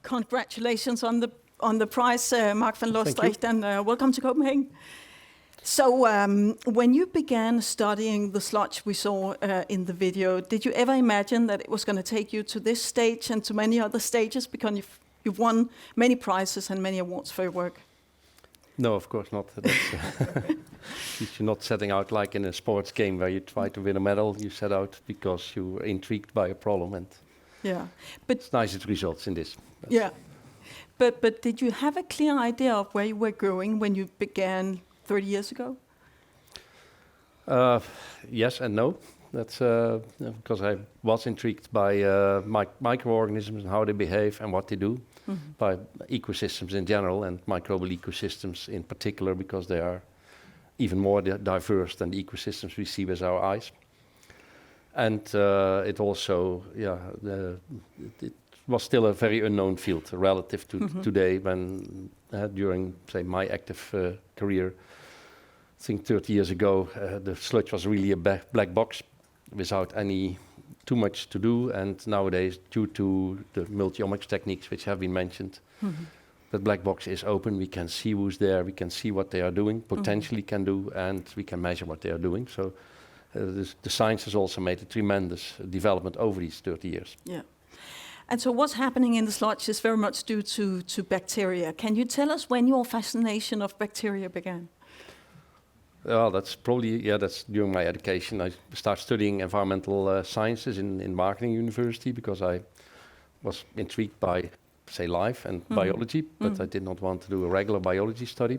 Congratulations on the prize, Mark van Loosdrecht, and welcome to Copenhagen. So when you began studying the sludge we saw in the video, did you ever imagine that it was going to take you to this stage and to many other stages, because you've won many prizes and many awards for your work? No, of course not. You're not setting out like in a sports game where you try to win a medal. You set out because you were intrigued by a problem, and but it's nice it results in this. Yeah, but did you have a clear idea of where you were going when you began 30 years ago? Yes and no. That's because I was intrigued by microorganisms and how they behave and what they do, by ecosystems in general and microbial ecosystems in particular, because they are even more diverse than the ecosystems we see with our eyes. And it also, it was still a very unknown field relative to today, when during, say, my active career, I think 30 years ago, the sludge was really a black box without any too much to do. And nowadays, due to the multi-omics techniques which have been mentioned, the black box is open. We can see who's there. We can see what they are doing, potentially can do, and we can measure what they are doing. So the science has also made a tremendous development over these 30 years. Yeah. And so what's happening in the sludge is very much due to bacteria. Can you tell us when your fascination of bacteria began? Well, that's probably, that's during my education. I started studying environmental sciences in Marketing University because I was intrigued by, say, life and biology, but I did not want to do a regular biology study.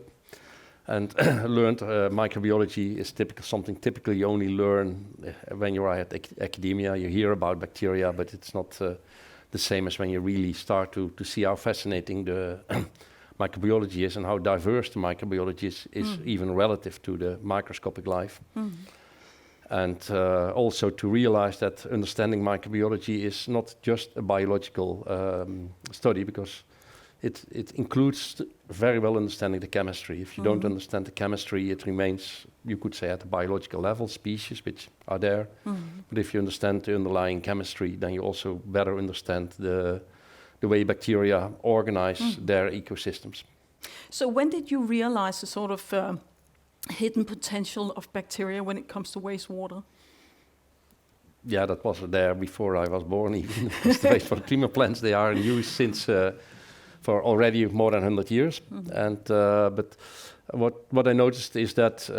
And learned microbiology is something typically you only learn when you are at academia. You hear about bacteria, but it's not the same as when you really start to see how fascinating the microbiology is and how diverse the microbiology is even relative to the microscopic life. And also to realize that understanding microbiology is not just a biological study, because it includes very well understanding the chemistry. If you don't understand the chemistry, it remains, you could say, at the biological level, species which are there. But if you understand the underlying chemistry, then you also better understand the way bacteria organize their ecosystems. So when did you realize the sort of hidden potential of bacteria when it comes to wastewater? Yeah, that was there before I was born even. The wastewater treatment plants, they are in use since for already more than 100 years. And but what I noticed is that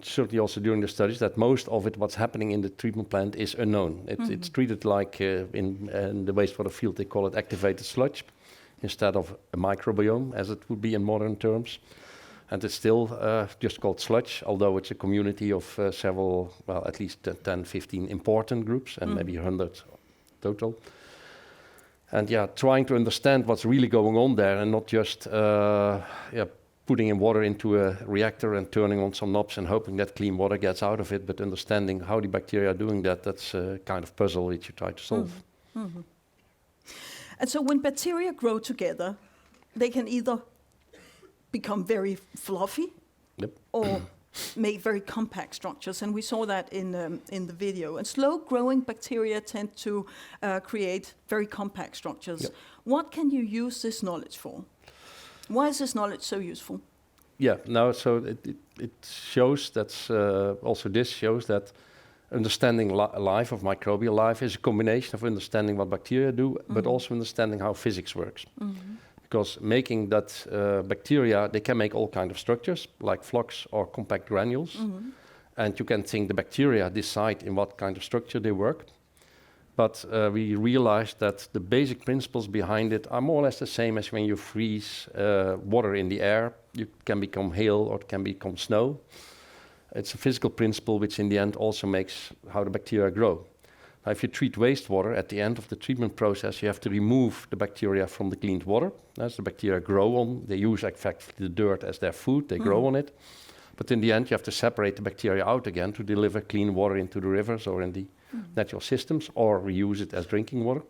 certainly also during the studies, that most of it, what's happening in the treatment plant, is unknown. It's treated like in the wastewater field, they call it activated sludge instead of a microbiome, as it would be in modern terms. And it's still just called sludge, although it's a community of several, well, at least 10, 15 important groups, and maybe 100 total. And trying to understand what's really going on there, and not just putting in water into a reactor and turning on some knobs and hoping that clean water gets out of it, but understanding how the bacteria are doing that, that's a kind of puzzle which you try to solve. And so when bacteria grow together, they can either become very fluffy or make very compact structures, and we saw that in the video. And slow-growing bacteria tend to create very compact structures. What can you use this knowledge for? Why is this knowledge so useful? So it shows that's also this shows that understanding life of microbial life is a combination of understanding what bacteria do, but also understanding how physics works. Because making that bacteria, they can make all kinds of structures, like flocks or compact granules. And you can think the bacteria decide in what kind of structure they work. But we realized that the basic principles behind it are more or less the same as when you freeze water in the air. You can become hail or it can become snow. It's a physical principle which in the end also makes how the bacteria grow. Now, if you treat wastewater, at the end of the treatment process, you have to remove the bacteria from the cleaned water. As the bacteria grow on, they use, in fact, the dirt as their food. They grow on it. But in the end, you have to separate the bacteria out again to deliver clean water into the rivers or in the natural systems, or reuse it as drinking water.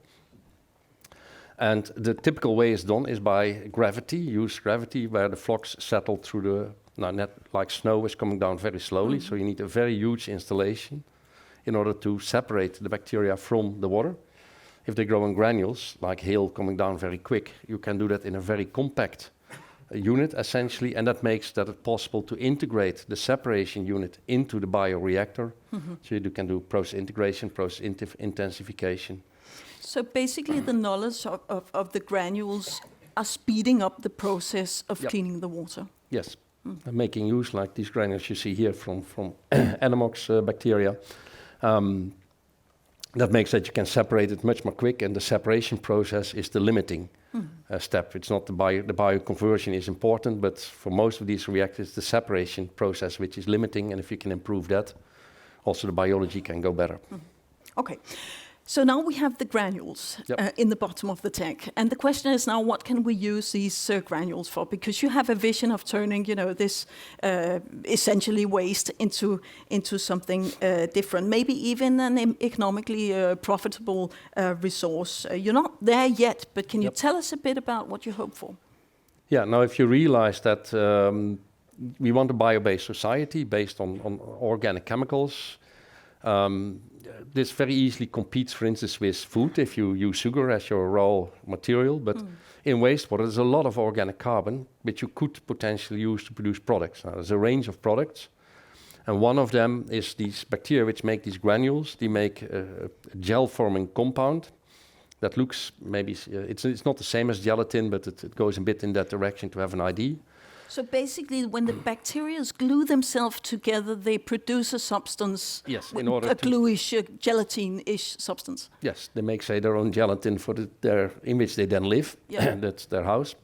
And the typical way it's done is by gravity, use gravity, where the flocks settle through like snow is coming down very slowly. So you need a very huge installation in order to separate the bacteria from the water. If they grow in granules, like hail coming down very quick, you can do that in a very compact unit, essentially, and that makes it possible to integrate the separation unit into the bioreactor. So you can do process integration, process intensification. So basically the knowledge of the granules are speeding up the process of cleaning the water. Yes, making use, like these granules you see here from Anamox bacteria. That makes that you can separate it much more quick, and the separation process is the limiting step. It's not the bioconversion is important, but for most of these reactors, the separation process which is limiting, and if you can improve that, also the biology can go better. Okay. So now we have the granules in the bottom of the tank. And the question is now, what can we use these granules for? Because you have a vision of turning, this essentially waste into something different, maybe even an economically profitable resource. You're not there yet, but can you tell us a bit about what you hope for? Yeah, now if you realize that we want a bio-based society based on organic chemicals, this very easily competes, for instance, with food if you use sugar as your raw material. But in wastewater, there's a lot of organic carbon which you could potentially use to produce products. Now, there's a range of products, and one of them is these bacteria which make these granules. They make a gel-forming compound that looks maybe it's not the same as gelatin, but it goes a bit in that direction to have an ID. So basically, when the bacteria glue themselves together, they produce a substance, in order a gluish, gelatine-ish substance. Yes, they make, say, their own gelatin for in which they then live. That's their house.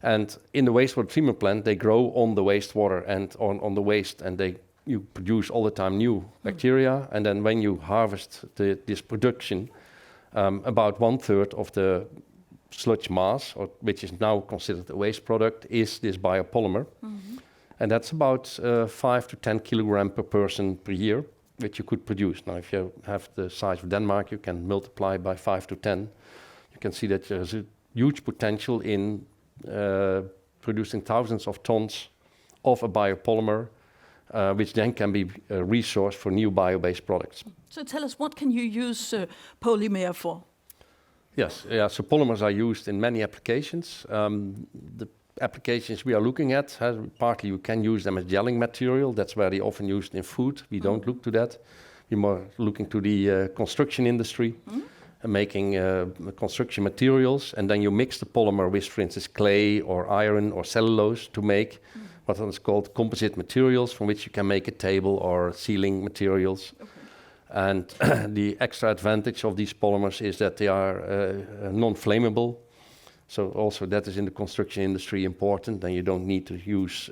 And in the wastewater treatment plant, they grow on the wastewater and on the waste, and you produce all the time new bacteria. And then when you harvest this production, about 1/3 of the sludge mass, which is now considered a waste product, is this biopolymer. And that's about 5 to 10 kilogram per person per year, which you could produce. Now, if you have the size of Denmark, you can multiply by 5 to 10. You can see that there's a huge potential in producing thousands of tons of a biopolymer, which then can be a resource for new bio-based products. So tell us, what can you use polymer for? Yes, so polymers are used in many applications. The applications we are looking at, partly you can use them as gelling material. That's very often used in food. We don't look to that. We're more looking to the construction industry, making construction materials. And then you mix the polymer with, for instance, clay or iron or cellulose to make what is called composite materials, from which you can make a table or ceiling materials. Okay. And the extra advantage of these polymers is that they are non-flammable. So also that is in the construction industry important, and you don't need to use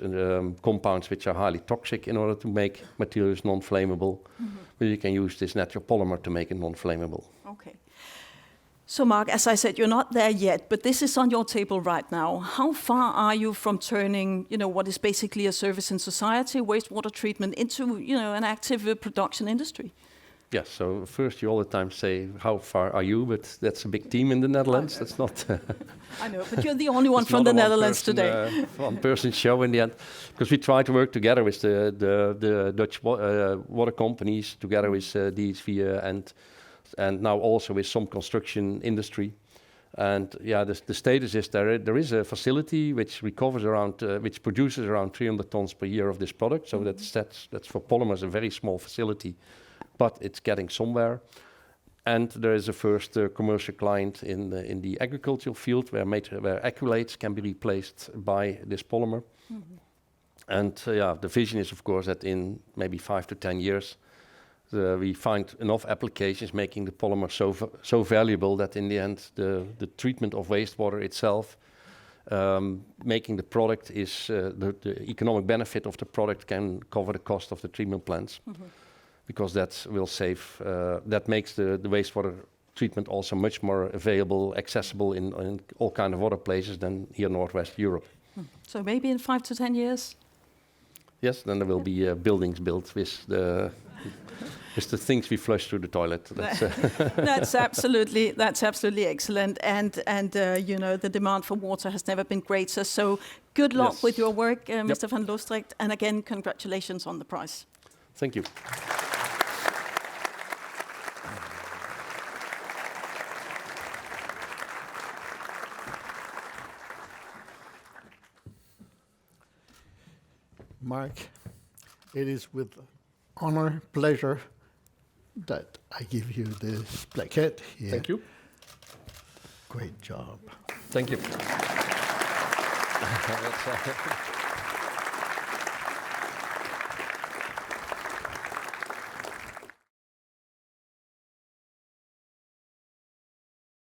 compounds which are highly toxic in order to make materials non-flammable. But you can use this natural polymer to make it non-flammable. Okay. So Mark, as I said, you're not there yet, but this is on your table right now. How far are you from turning, what is basically a service in society, wastewater treatment, into, an active production industry? Yes, so first you all the time say, how far are you? But that's a big team in the Netherlands. That's not... I know, but you're the only one from the Netherlands today. One-person show in the end. Because we try to work together with the Dutch water companies, together with DSV and now also with some construction industry. And the status is there is a facility which recovers which produces around 300 tons per year of this product. So that's for polymers a very small facility, but it's getting somewhere. And there is a first commercial client in the agricultural field where acrylates can be replaced by this polymer. And the vision is, of course, that in maybe 5 to 10 years, we find enough applications making the polymer so valuable that in the end, the treatment of wastewater itself, making the product is the economic benefit of the product can cover the cost of the treatment plants. Because that will save, that makes the wastewater treatment also much more available, accessible in all kind of other places than here in Northwest Europe. So maybe in 5 to 10 years? Yes, then there will be buildings built with the things we flush through the toilet. That's absolutely excellent. And the demand for water has never been greater. So good luck with your work, Mr. van Loosdrecht. And again, congratulations on the prize. Thank you. Mark, it is with honor, pleasure that I give you this plaquette here. Thank you. Great job. Thank you.